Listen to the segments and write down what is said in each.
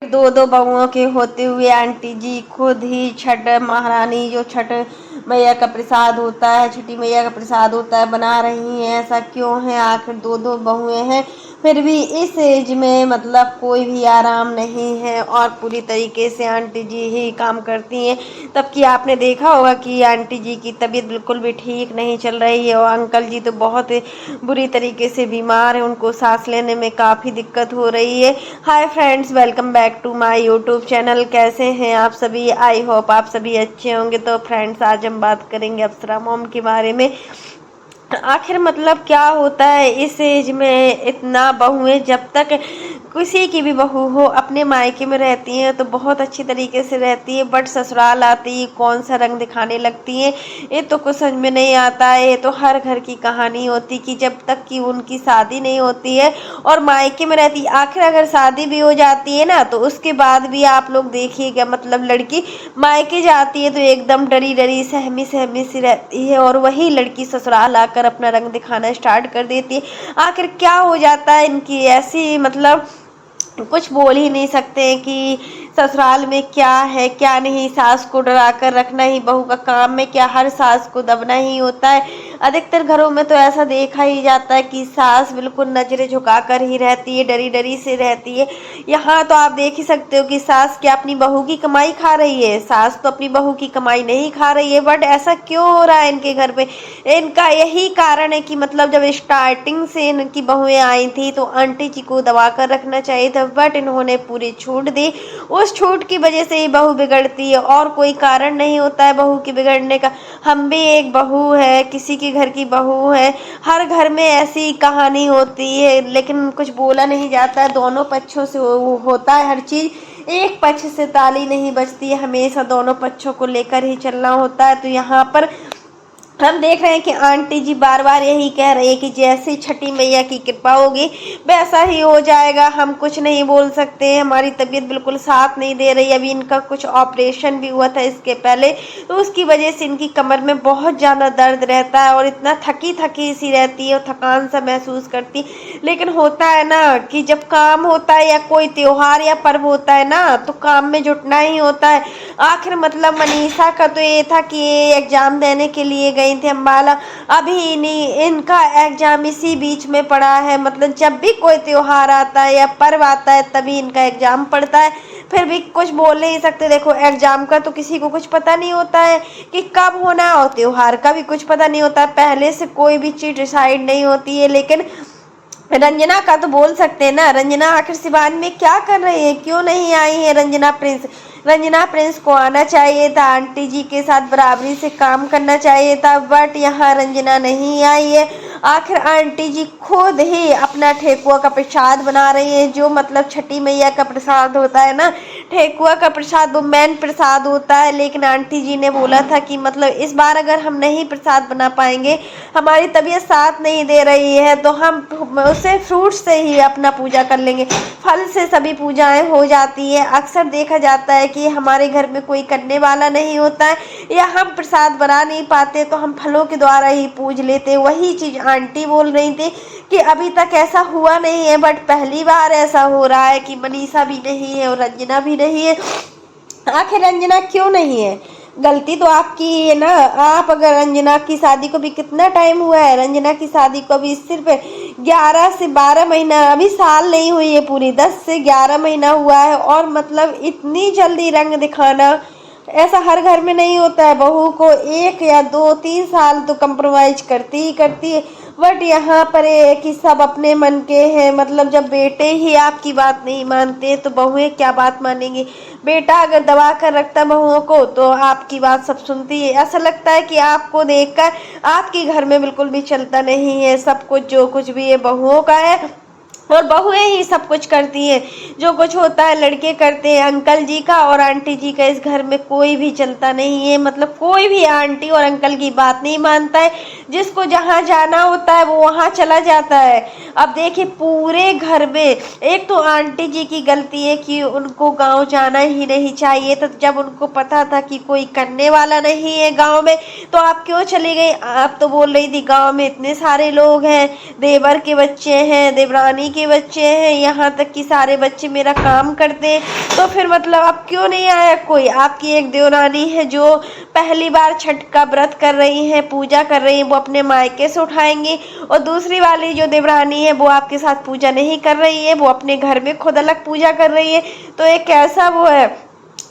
दो दो बहुओं के होते हुए आंटी जी खुद ही छठ महारानी जो छठ मैया का प्रसाद होता है, छठी मैया का प्रसाद होता है, बना रही हैं। ऐसा क्यों है? आखिर दो दो बहुएं हैं, फिर भी इस एज में मतलब कोई भी आराम नहीं है और पूरी तरीके से आंटी जी ही काम करती हैं। तब कि आपने देखा होगा कि आंटी जी की तबीयत बिल्कुल भी ठीक नहीं चल रही है और अंकल जी तो बहुत बुरी तरीके से बीमार है, उनको सांस लेने में काफ़ी दिक्कत हो रही है। Hi friends, welcome back to my YouTube channel. कैसे हैं आप सभी? आई होप आप सभी अच्छे होंगे। तो फ्रेंड्स, आज हम बात करेंगे अप्सरा मॉम के बारे में। आखिर मतलब क्या होता है इस एज में इतना बहुएं, जब तक किसी की भी बहू हो अपने मायके में रहती हैं तो बहुत अच्छी तरीके से रहती है, बट ससुराल आती है कौन सा रंग दिखाने लगती हैं, ये तो कुछ समझ में नहीं आता है। ये तो हर घर की कहानी होती कि जब तक कि उनकी शादी नहीं होती है और मायके में रहती है। आखिर अगर शादी भी हो जाती है ना तो उसके बाद भी आप लोग देखिएगा, मतलब लड़की मायके जाती है तो एकदम डरी डरी सहमी सहमी सी रहती है और वही लड़की ससुराल आकर अपना रंग दिखाना स्टार्ट कर देती है। आखिर क्या हो जाता है इनकी ऐसी, मतलब कुछ बोल ही नहीं सकते कि ससुराल में क्या है क्या नहीं। सास को डरा कर रखना ही बहू का काम है क्या? हर सास को दबना ही होता है। अधिकतर घरों में तो ऐसा देखा ही जाता है कि सास बिल्कुल नजरें झुका कर ही रहती है, डरी डरी से रहती है। यहाँ तो आप देख ही सकते हो कि सास क्या अपनी बहू की कमाई खा रही है? सास तो अपनी बहू की कमाई नहीं खा रही है। बट ऐसा क्यों हो रहा है इनके घर पे? इनका यही कारण है कि मतलब जब स्टार्टिंग से इनकी बहुएं आई थी तो आंटी जी को दबा कर रखना चाहिए था, बट इन्होंने पूरी छूट दी। उस छूट की वजह से ही बहू बिगड़ती है और कोई कारण नहीं होता है बहू की बिगड़ने का। हम भी एक बहू है, किसी के घर की बहू है। हर घर में ऐसी कहानी होती है, लेकिन कुछ बोला नहीं जाता है। दोनों पक्षों से होता है हर चीज। एक पक्ष से ताली नहीं बजती है, हमेशा दोनों पक्षों को लेकर ही चलना होता है। तो यहाँ पर हम देख रहे हैं कि आंटी जी बार बार यही कह रही है कि जैसी छठी मैया की कृपा होगी वैसा ही हो जाएगा। हम कुछ नहीं बोल सकते, हमारी तबीयत बिल्कुल साथ नहीं दे रही। अभी इनका कुछ ऑपरेशन भी हुआ था इसके पहले, तो उसकी वजह से इनकी कमर में बहुत ज़्यादा दर्द रहता है और इतना थकी थकी सी रहती है और थकान सा महसूस करती। लेकिन होता है ना कि जब काम होता है या कोई त्योहार या पर्व होता है ना तो काम में जुटना ही होता है। आखिर मतलब मनीषा का तो ये था कि ये एग्जाम देने के लिए गई थी अम्बाला। अभी नहीं, इनका एग्जाम इसी बीच में पड़ा है। मतलब जब भी कोई त्योहार आता है या पर्व आता है तभी इनका एग्जाम पड़ता है, फिर भी कुछ बोल नहीं सकते। देखो, एग्जाम का तो किसी को कुछ पता नहीं होता है कि कब होना है और त्योहार का भी कुछ पता नहीं होता है। पहले से कोई भी चीज डिसाइड नहीं होती है। लेकिन रंजना का तो बोल सकते हैं ना। रंजना आखिर सिवान में क्या कर रही है? क्यों नहीं आई है रंजना प्रिंस? रंजना प्रिंस को आना चाहिए था, आंटी जी के साथ बराबरी से काम करना चाहिए था, बट यहाँ रंजना नहीं आई है। आखिर आंटी जी खुद ही अपना ठेकुआ का प्रसाद बना रही है, जो मतलब छठी मैया का प्रसाद होता है ना, ठेकुआ का प्रसाद वो मेन प्रसाद होता है। लेकिन आंटी जी ने बोला था कि मतलब इस बार अगर हम नहीं प्रसाद बना पाएंगे, हमारी तबीयत साथ नहीं दे रही है, तो हम उसे फ्रूट से ही अपना पूजा कर लेंगे। फल से सभी पूजाएं हो जाती है। अक्सर देखा जाता है कि हमारे घर में कोई करने वाला नहीं होता है या हम प्रसाद बना नहीं पाते तो हम फलों के द्वारा ही पूज लेते। वही चीज आंटी बोल रही थी कि अभी तक ऐसा हुआ नहीं है, बट पहली बार ऐसा हो रहा है कि मनीषा भी नहीं है और रंजना भी नहीं है। आखिर रंजना क्यों नहीं है? गलती तो आपकी है ना। आप अगर रंजना की शादी को भी कितना टाइम हुआ है? रंजना की शादी को भी सिर्फ 11 से 12 महीना, अभी साल नहीं हुई है पूरी, 10 से 11 महीना हुआ है। और मतलब इतनी जल्दी रंग दिखाना ऐसा हर घर में नहीं होता है। बहू को 1 या 2 3 साल तो कंप्रोमाइज करती ही करती है। बट यहाँ पर ये है कि सब अपने मन के हैं। मतलब जब बेटे ही आपकी बात नहीं मानते तो बहुएं क्या बात मानेंगी? बेटा अगर दबा कर रखता बहुओं को तो आपकी बात सब सुनती है। ऐसा लगता है कि आपको देखकर आपके घर में बिल्कुल भी चलता नहीं है। सब कुछ जो कुछ भी है बहुओं का है और बहुएं ही सब कुछ करती हैं। जो कुछ होता है लड़के करते हैं। अंकल जी का और आंटी जी का इस घर में कोई भी चलता नहीं है। मतलब कोई भी आंटी और अंकल की बात नहीं मानता है। जिसको जहाँ जाना होता है वो वहाँ चला जाता है। अब देखिए पूरे घर में एक तो आंटी जी की गलती है कि उनको गांव जाना ही नहीं चाहिए था। जब उनको पता था कि कोई करने वाला नहीं है गांव में तो आप क्यों चली गई? आप तो बोल रही थी गांव में इतने सारे लोग हैं, देवर के बच्चे हैं, देवरानी के बच्चे हैं, यहाँ तक कि सारे बच्चे मेरा काम करते हैं, तो फिर मतलब अब क्यों नहीं आया कोई? आपकी एक देवरानी है जो पहली बार छठ का व्रत कर रही है, पूजा कर रही है, वो अपने मायके से उठाएंगी, और दूसरी वाली जो देवरानी है वो आपके साथ पूजा नहीं कर रही है, वो अपने घर में खुद अलग पूजा कर रही है। तो एक कैसा वो है,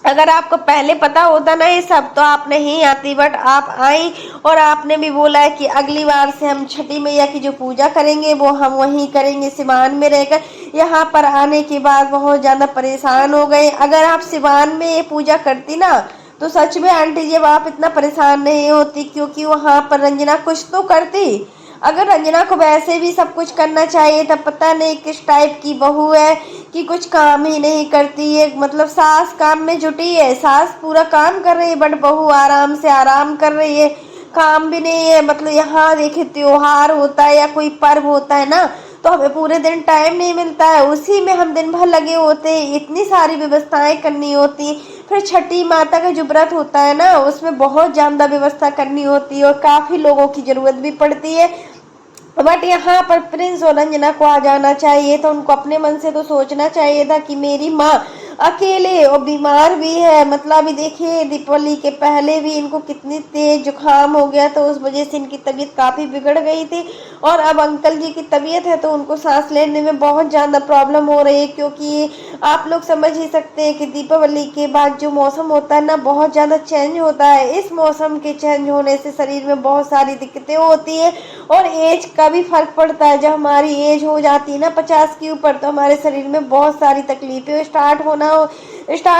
अगर आपको पहले पता होता ना ये सब तो आप नहीं आती, बट आप आई और आपने भी बोला है कि अगली बार से हम छठी मैया की जो पूजा करेंगे वो हम वहीं करेंगे सिवान में रहकर। यहाँ पर आने के बाद बहुत ज़्यादा परेशान हो गए। अगर आप सिवान में ये पूजा करती ना तो सच में आंटी जी अब आप इतना परेशान नहीं होती, क्योंकि वहाँ पर रंजना कुछ तो करती। अगर रंजना को वैसे भी सब कुछ करना चाहिए तब पता नहीं किस टाइप की बहू है कि कुछ काम ही नहीं करती है। मतलब सास काम में जुटी है, सास पूरा काम कर रही है बट बहू आराम से आराम कर रही है, काम भी नहीं है। मतलब यहाँ देखिए त्योहार होता है या कोई पर्व होता है ना तो हमें पूरे दिन टाइम नहीं मिलता है, उसी में हम दिन भर लगे होते हैं, इतनी सारी व्यवस्थाएं करनी होती। फिर छठी माता का जो व्रत होता है ना उसमें बहुत ज़्यादा व्यवस्था करनी होती है और काफ़ी लोगों की ज़रूरत भी पड़ती है। बट यहाँ पर प्रिंस और रंजना को आ जाना चाहिए था, उनको अपने मन से तो सोचना चाहिए था कि मेरी माँ अकेले और बीमार भी है। मतलब अभी देखिए दीपावली के पहले भी इनको कितनी तेज जुकाम हो गया, तो उस वजह से इनकी तबीयत काफ़ी बिगड़ गई थी। और अब अंकल जी की तबीयत है तो उनको सांस लेने में बहुत ज़्यादा प्रॉब्लम हो रही है, क्योंकि आप लोग समझ ही सकते हैं कि दीपावली के बाद जो मौसम होता है ना बहुत ज़्यादा चेंज होता है। इस मौसम के चेंज होने से शरीर में बहुत सारी दिक्कतें होती हैं और एज का भी फर्क पड़ता है। जब हमारी एज हो जाती है ना 50 के ऊपर तो हमारे शरीर में बहुत सारी तकलीफें स्टार्ट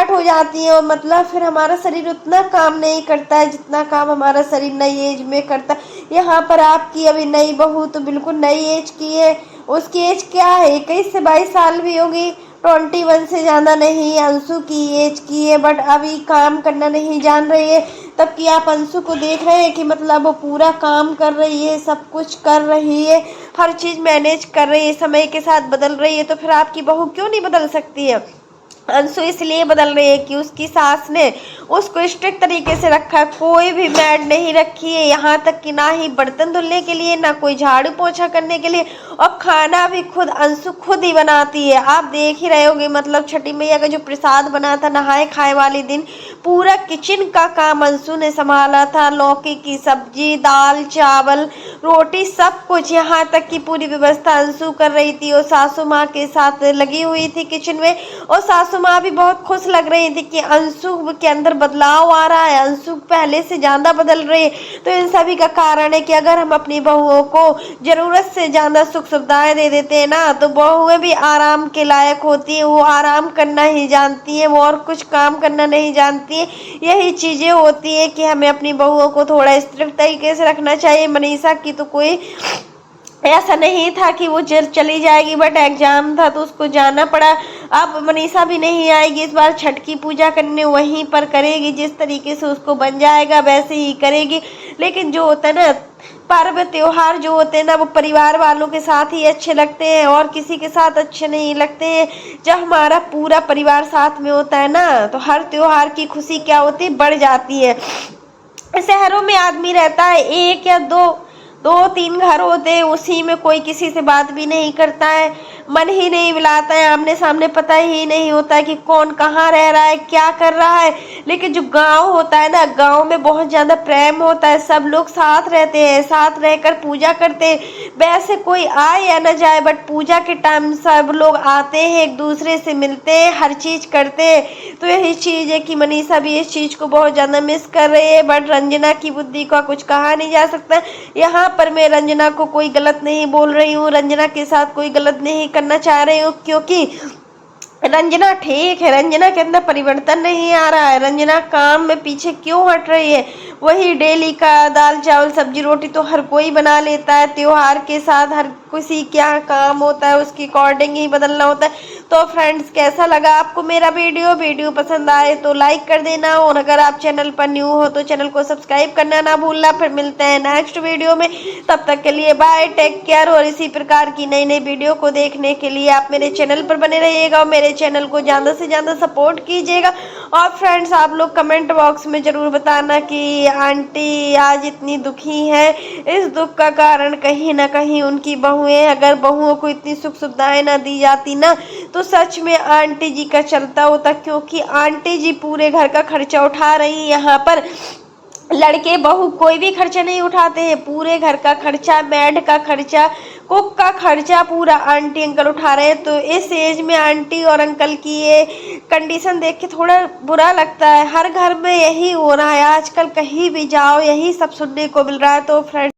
हो जाती है, और मतलब फिर हमारा शरीर उतना काम नहीं करता है जितना काम हमारा शरीर नई एज में करता है। यहाँ पर आपकी अभी नई बहू तो बिल्कुल नई एज की है, उसकी एज क्या है 21 से 22 साल भी होगी, 21 से ज़्यादा नहीं। अंशु की एज की है बट अभी काम करना नहीं जान रही है। तब कि आप अंशु को देख रहे हैं कि मतलब वो पूरा काम कर रही है, सब कुछ कर रही है, हर चीज़ मैनेज कर रही है, समय के साथ बदल रही है। तो फिर आपकी बहू क्यों नहीं बदल सकती है? अंशु इसलिए बदल रही है कि उसकी सास ने उसको स्ट्रिक्ट तरीके से रखा है, कोई भी मैड नहीं रखी है, यहाँ तक कि ना ही बर्तन धुलने के लिए ना कोई झाड़ू पोछा करने के लिए, और खाना भी खुद अंशु खुद ही बनाती है। आप देख ही रहे होगे मतलब छठी मैया का जो प्रसाद बना था नहाए खाए वाले दिन, पूरा किचन का काम अंशु ने संभाला था। लौकी की सब्जी, दाल, चावल, रोटी, सब कुछ, यहाँ तक कि पूरी व्यवस्था अंशु कर रही थी और सासू माँ के साथ लगी हुई थी किचन में। और सासू माँ भी बहुत खुश लग रही थी कि अंशु के अंदर बदलाव आ रहा है, अंशु पहले से ज़्यादा बदल रही है। तो इन सभी का कारण है कि अगर हम अपनी बहुओं को ज़रूरत से ज़्यादा सुख सुविधाएं दे देते हैं ना तो बहुएं भी आराम के लायक होती हैं, वो आराम करना ही जानती हैं, वो और कुछ काम करना नहीं जानती हैं। यही चीज़ें होती हैं कि हमें अपनी बहुओं को थोड़ा स्ट्रिक्ट तरीके से रखना चाहिए। मनीषा की तो कोई ऐसा नहीं था कि वो चली जाएगी, बट एग्जाम था तो उसको जाना पड़ा। अब मनीषा भी नहीं आएगी इस बार छठ की पूजा करने, वहीं पर करेगी, जिस तरीके से उसको बन जाएगा वैसे ही करेगी। लेकिन जो होता है ना पर्व त्योहार जो होते हैं ना वो परिवार वालों के साथ ही अच्छे लगते हैं और किसी के साथ अच्छे नहीं लगते हैं। जब हमारा पूरा परिवार साथ में होता है ना तो हर त्योहार की खुशी क्या होती है, बढ़ जाती है। शहरों में आदमी रहता है, एक या दो तीन घर होते हैं, उसी में कोई किसी से बात भी नहीं करता है, मन ही नहीं मिलाता है, आमने सामने पता ही नहीं होता है कि कौन कहाँ रह रहा है, क्या कर रहा है। लेकिन जो गांव होता है ना, गांव में बहुत ज़्यादा प्रेम होता है, सब लोग साथ रहते हैं, साथ रहकर पूजा करते हैं। वैसे कोई आए या न जाए बट पूजा के टाइम सब लोग आते हैं, एक दूसरे से मिलते हैं, हर चीज़ करते हैं। तो यही चीज़ है कि मनीषा भी इस चीज़ को बहुत ज़्यादा मिस कर रही है, बट रंजना की बुद्धि का कुछ कहा नहीं जा सकता। यहाँ पर मैं रंजना को कोई गलत नहीं बोल रही हूँ, रंजना के साथ कोई गलत नहीं करना चाह रही हूँ, क्योंकि रंजना ठीक है, रंजना के अंदर परिवर्तन नहीं आ रहा है। रंजना काम में पीछे क्यों हट रही है? वही डेली का दाल चावल सब्जी रोटी तो हर कोई बना लेता है, त्योहार के साथ हर किसी क्या काम होता है उसके अकॉर्डिंग ही बदलना होता है। तो फ्रेंड्स कैसा लगा आपको मेरा वीडियो पसंद आए तो लाइक कर देना, और अगर आप चैनल पर न्यू हो तो चैनल को सब्सक्राइब करना ना भूलना। फिर मिलते हैं नेक्स्ट वीडियो में, तब तक के लिए बाय, टेक केयर। और इसी प्रकार की नई नई वीडियो को देखने के लिए आप मेरे चैनल पर बने रहिएगा और मेरे चैनल को ज़्यादा से ज़्यादा सपोर्ट कीजिएगा। और फ्रेंड्स आप लोग कमेंट बॉक्स में ज़रूर बताना कि आंटी आज इतनी दुखी है, इस दुख का कारण कहीं ना कहीं उनकी बहू हुए हैं। अगर बहुओं को इतनी सुख सुविधाएं ना दी जाती ना तो सच में आंटी जी का चलता होता, क्योंकि आंटी जी पूरे घर का खर्चा उठा रही हैं। यहाँ पर लड़के बहू कोई भी खर्चा नहीं उठाते हैं, पूरे घर का खर्चा, मेड का खर्चा, कुक का खर्चा पूरा आंटी अंकल उठा रहे हैं। तो इस एज में आंटी और अंकल की ये कंडीशन देख के थोड़ा बुरा लगता है। हर घर में यही हो रहा है आजकल, कहीं भी जाओ यही सब सुनने को मिल रहा है। तो फ्रेंड्स